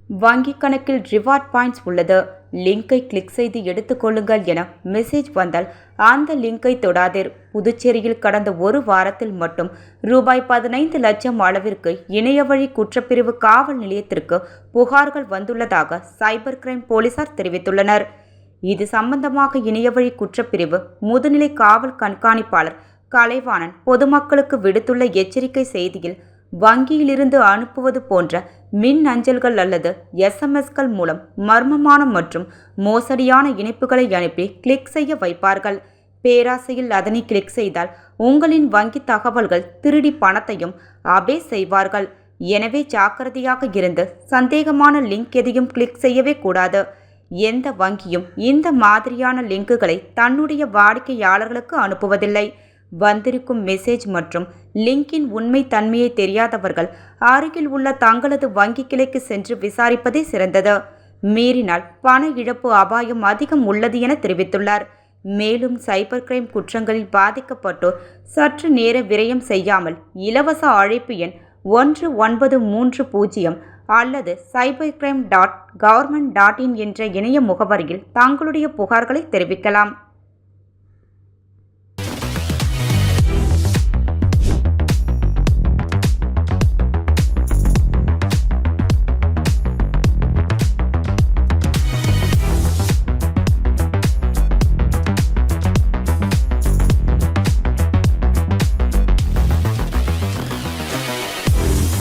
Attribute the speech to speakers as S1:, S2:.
S1: வங்கிக் கணக்கில் reward points உள்ளது, லிங்கை கிளிக் செய்து எடுத்துக்கொள்ளுங்கள் என மெசேஜ் வந்தால் அந்த லிங்கை தொடாதீர். புதுச்சேரியில் கடந்த ஒரு வாரத்தில் மட்டும் ரூபாய் 15 லட்சம் அளவிற்கு இணையவழி குற்றப்பிரிவு காவல் நிலையத்திற்கு புகார்கள் வந்துள்ளதாக சைபர் கிரைம் போலீசார் தெரிவித்துள்ளனர். இது சம்பந்தமாக இணையவழி குற்றப்பிரிவு முதுநிலை காவல் கண்காணிப்பாளர் கலைவாணன் பொதுமக்களுக்கு விடுத்துள்ள எச்சரிக்கை செய்தியில், வங்கியிலிருந்து அனுப்புவது போன்ற மின் அஞ்சல்கள் அல்லது எஸ்எம்எஸ்கள் மூலம் மர்மமான மற்றும் மோசடியான இணைப்புகளை அனுப்பி கிளிக் செய்ய வைப்பார்கள். பேராசையில் அதனை கிளிக் செய்தால் உங்களின் வங்கி தகவல்கள் திருடி பணத்தையும் அபே செய்வார்கள். எனவே ஜாக்கிரதையாக இருந்து சந்தேகமான லிங்க் எதையும் கிளிக் செய்யவே கூடாது. எந்த வங்கியும் இந்த மாதிரியான லிங்குகளை தன்னுடைய வாடிக்கையாளர்களுக்கு அனுப்புவதில்லை. வந்திருக்கும் மெசேஜ் மற்றும் லிங்கின் உண்மை தன்மையை தெரியாதவர்கள் அருகில் உள்ள தங்களது வங்கி கிளைக்கு சென்று விசாரிப்பதே சிறந்தது. மீறினால் பண இழப்பு அபாயம் அதிகம் உள்ளது என தெரிவித்துள்ளார். மேலும் சைபர் கிரைம் குற்றங்களில் பாதிக்கப்பட்டோர் சற்று நேர விரயம் செய்யாமல் இலவச அழைப்பு எண் 1930 அல்லது cybercrime.government.in என்ற இணைய முகவரியில் தங்களுடைய புகார்களை தெரிவிக்கலாம்.